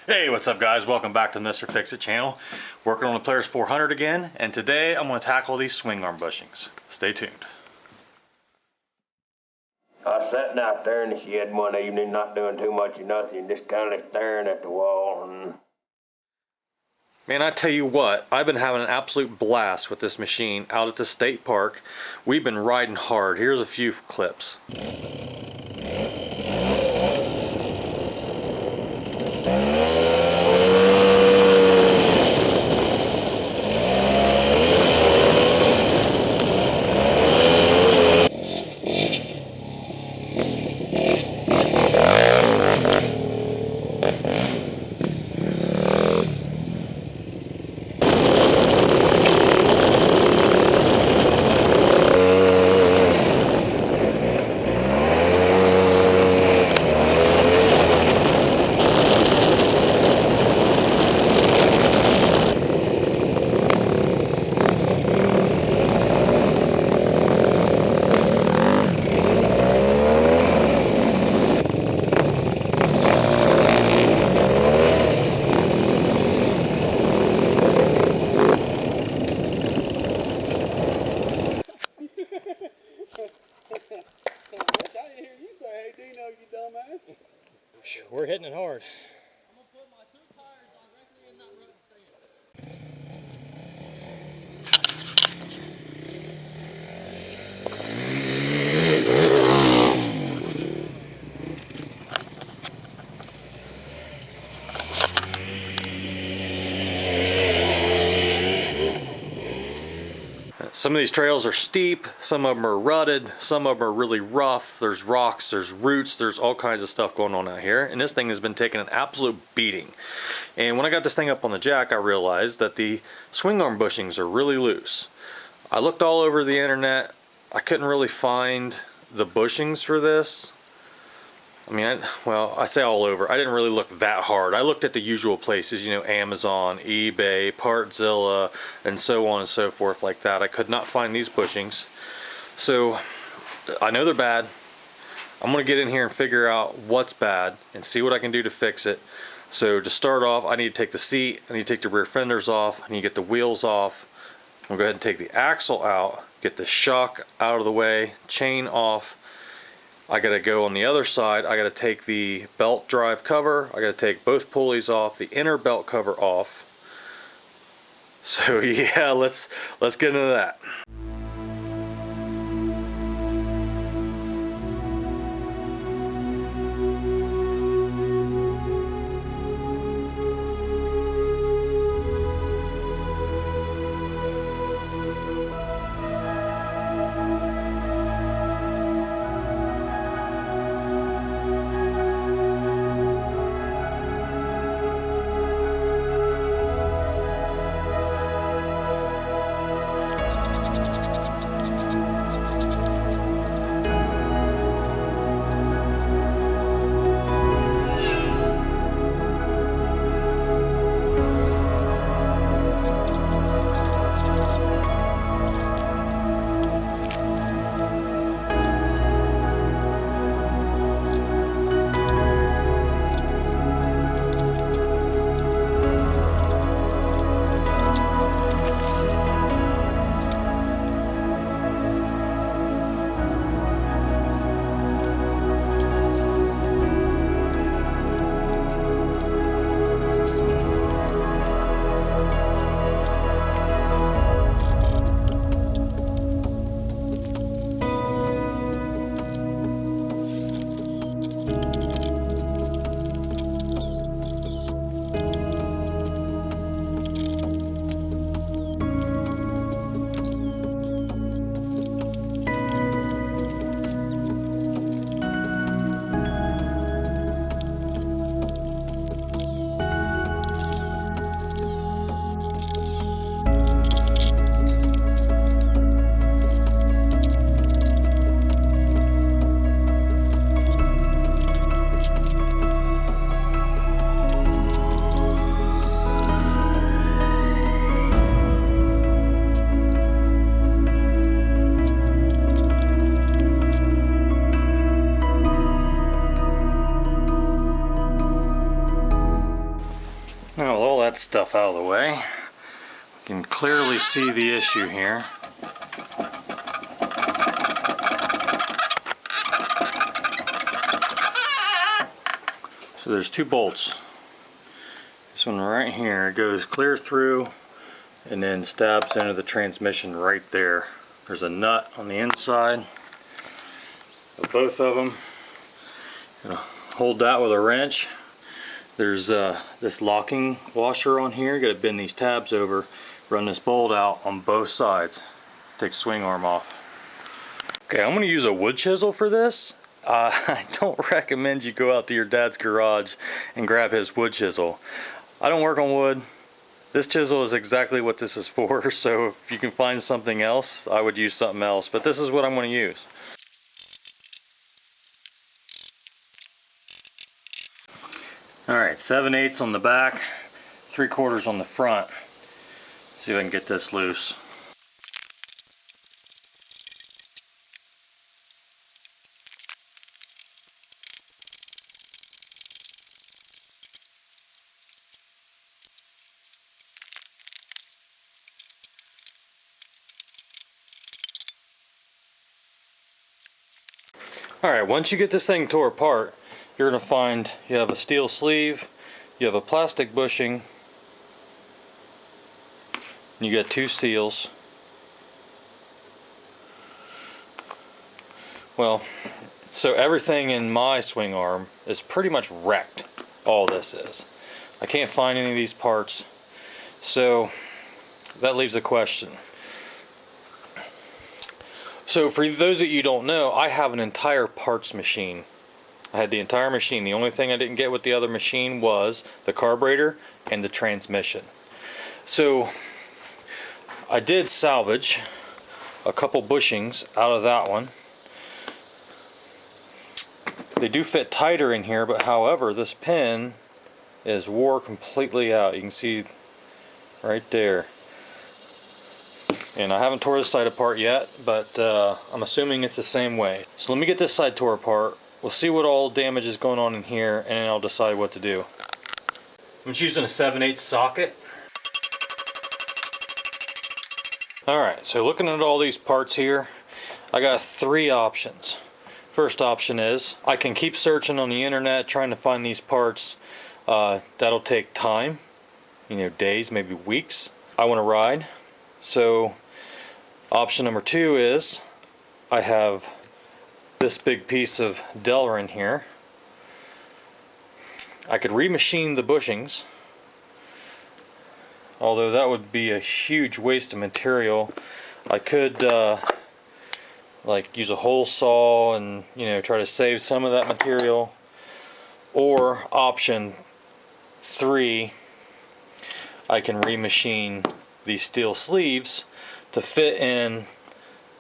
Hey, what's up guys? Welcome back to the Mr. Fix It channel. Working on the Polaris 400 again, and today I'm going to tackle these swing arm bushings. Stay tuned. I was sitting out there in the shed one evening, not doing too much of nothing, just kind of staring at the wall. And man, I tell you what, I've been having an absolute blast with this machine out at the state park. We've been riding hard. Here's a few clips. We're hitting it hard. I'm gonna put my two tires directly in that rubber stand. Some of these trails are steep, some of them are rutted, some of them are really rough. There's rocks, there's roots, there's all kinds of stuff going on out here. And this thing has been taking an absolute beating. And when I got this thing up on the jack, I realized that the swing arm bushings are really loose. I looked all over the internet. I couldn't really find the bushings for this. I mean, I say all over. I didn't really look that hard. I looked at the usual places, you know, Amazon, eBay, Partzilla, and so on and so forth like that. I could not find these bushings. So, I know they're bad. I'm going to get in here and figure out what's bad and see what I can do to fix it. So, to start off, I need to take the seat, I need to take the rear fenders off, I need to get the wheels off. I'm going to go ahead and take the axle out, get the shock out of the way, chain off. I gotta go on the other side. I gotta take the belt drive cover. I gotta take both pulleys off, the inner belt cover off. So yeah, let's get into that. Now with all that stuff out of the way, you can clearly see the issue here. So there's two bolts. This one right here goes clear through and then stabs into the transmission right there. There's a nut on the inside of both of them. Hold that with a wrench. There's this locking washer on here. You got to bend these tabs over, run this bolt out on both sides. Take the swing arm off. Okay, I'm going to use a wood chisel for this. I don't recommend you go out to your dad's garage and grab his wood chisel. I don't work on wood. This chisel is exactly what this is for, so if you can find something else, I would use something else, but this is what I'm going to use. Alright, 7/8 on the back, 3/4 on the front. See if I can get this loose. Alright, once you get this thing tore apart, you're going to find you have a steel sleeve, you have a plastic bushing, and you got two seals. Well, so everything in my swing arm is pretty much wrecked. All this is. I can't find any of these parts, so that leaves a question. So for those that you don't know, I have an entire parts machine. I had the entire machine. The only thing I didn't get with the other machine was the carburetor and the transmission. So I did salvage a couple bushings out of that one. They do fit tighter in here, but however, this pin is wore completely out. You can see right there. And I haven't tore this side apart yet, but I'm assuming it's the same way. So let me get this side tore apart. We'll see what all damage is going on in here, and then I'll decide what to do. I'm just using a 7/8 socket. Alright, so looking at all these parts here, I got three options. First option is, I can keep searching on the internet trying to find these parts. That'll take time, days, maybe weeks. I want to ride. So option number two is I have this big piece of Delrin here. I could remachine the bushings, although that would be a huge waste of material. I could like use a hole saw and try to save some of that material. Or option three, I can remachine these steel sleeves to fit in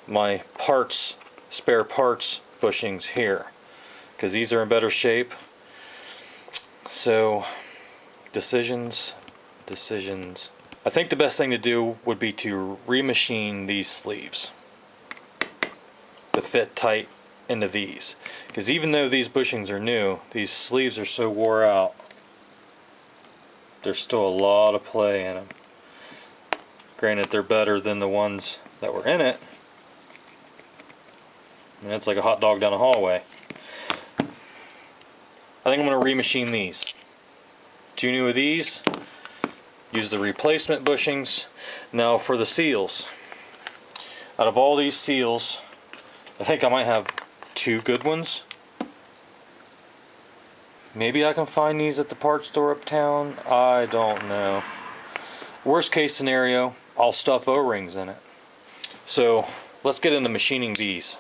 my parts, spare parts bushings here, because these are in better shape. So decisions. I think the best thing to do would be to remachine these sleeves to fit tight into these, because even though these bushings are new, these sleeves are so wore out, there's still a lot of play in them. Granted, they're better than the ones that were in it. I mean, it's like a hot dog down a hallway. I think I'm going to remachine these. Two new of these. Use the replacement bushings. Now for the seals. Out of all these seals, I think I might have two good ones. Maybe I can find these at the parts store uptown. I don't know. Worst case scenario, I'll stuff O-rings in it. So let's get into machining these.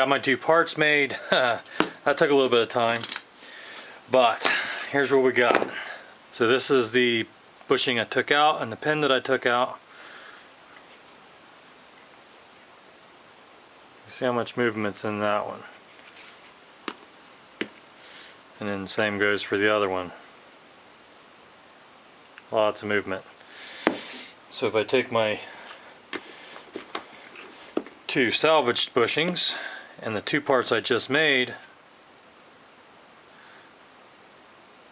got my 2 parts made. That took a little bit of time, but here's what we got. So this is the bushing I took out and the pin that I took out. See how much movement's in that one. And then the same goes for the other one. Lots of movement. So if I take my 2 salvaged bushings and the 2 parts I just made,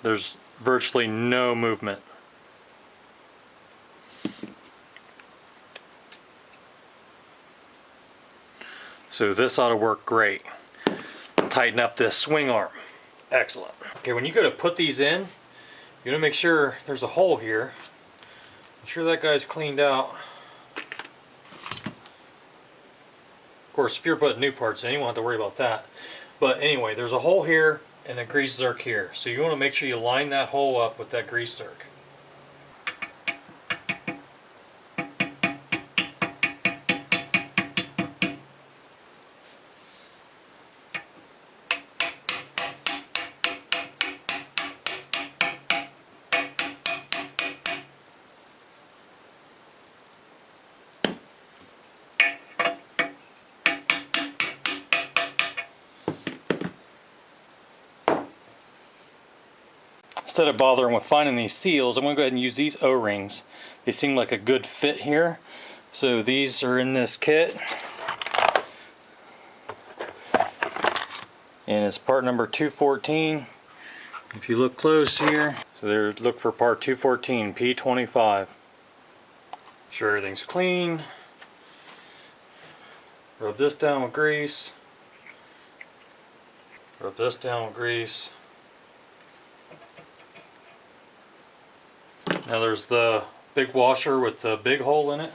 there's virtually no movement. So this ought to work great. Tighten up this swing arm. Excellent. Okay, when you go to put these in, you gotta make sure there's a hole here. Make sure that guy's cleaned out. Of course, if you're putting new parts in, you won't have to worry about that. But anyway, there's a hole here and a grease zerk here. So you want to make sure you line that hole up with that grease zerk. Instead of bothering with finding these seals, I'm going to go ahead and use these O-rings. They seem like a good fit here. So these are in this kit. And it's part number 214. If you look close here, so there, look for part 214, P25. Make sure everything's clean. Rub this down with grease. Rub this down with grease. Now there's the big washer with the big hole in it.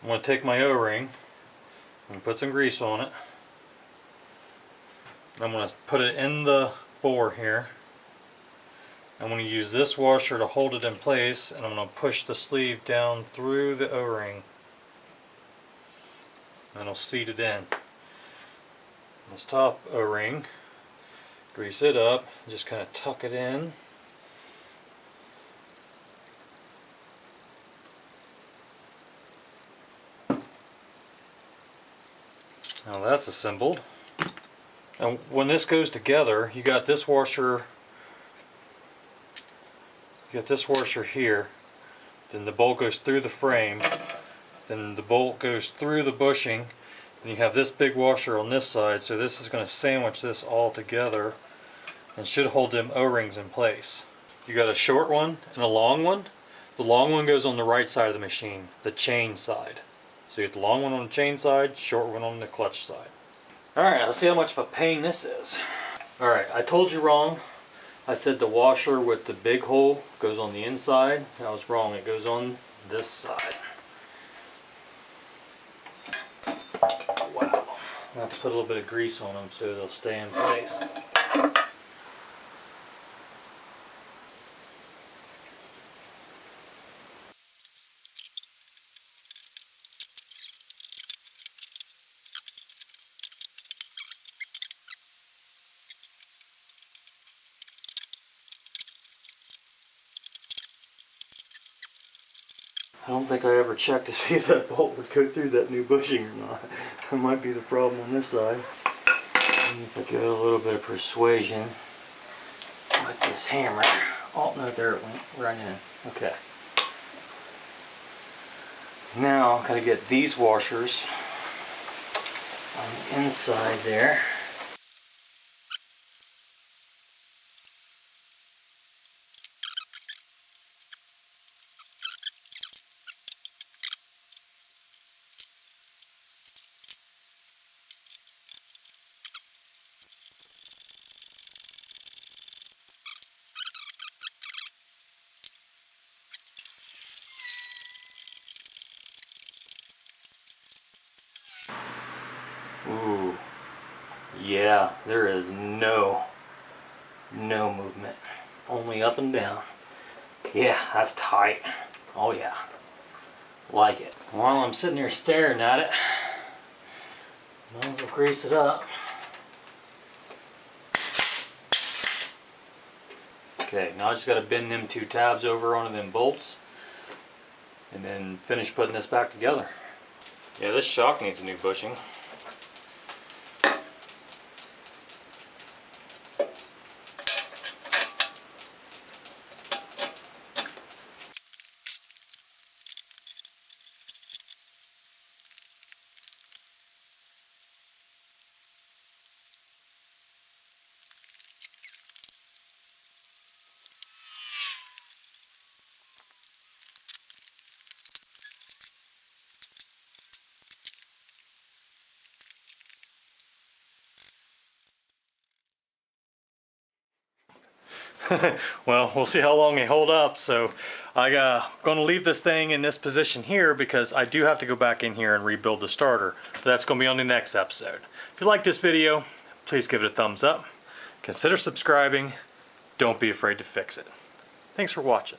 I'm going to take my O-ring and put some grease on it. I'm going to put it in the bore here. I'm going to use this washer to hold it in place, and I'm going to push the sleeve down through the O-ring. And it'll seat it in. This top O-ring, grease it up, just kind of tuck it in. Now that's assembled. And when this goes together, you got this washer, here, then the bolt goes through the frame, then the bolt goes through the bushing, then you have this big washer on this side, so this is going to sandwich this all together and should hold them O-rings in place. You got a short one and a long one. The long one goes on the right side of the machine, the chain side. So you get the long one on the chain side, short one on the clutch side. Alright, let's see how much of a pain this is. Alright, I told you wrong. I said the washer with the big hole goes on the inside. I was wrong, it goes on this side. Wow. I have to put a little bit of grease on them so they'll stay in place. I don't think I ever checked to see if that bolt would go through that new bushing or not. That might be the problem on this side. If I give it a little bit of persuasion with this hammer. Oh no, there it went right in. Okay. Now I'm going to get these washers on the inside there. Ooh, yeah, there is no movement, only up and down. Yeah, that's tight. Oh yeah, like it. While I'm sitting here staring at it, Might as well grease it up. Okay, now I just got to bend them 2 tabs over onto them bolts and then finish putting this back together. Yeah, this shock needs a new bushing. Well, we'll see how long they hold up. So I'm going to leave this thing in this position here because I do have to go back in here and rebuild the starter. But that's going to be on the next episode. If you like this video, please give it a thumbs up. Consider subscribing. Don't be afraid to fix it. Thanks for watching.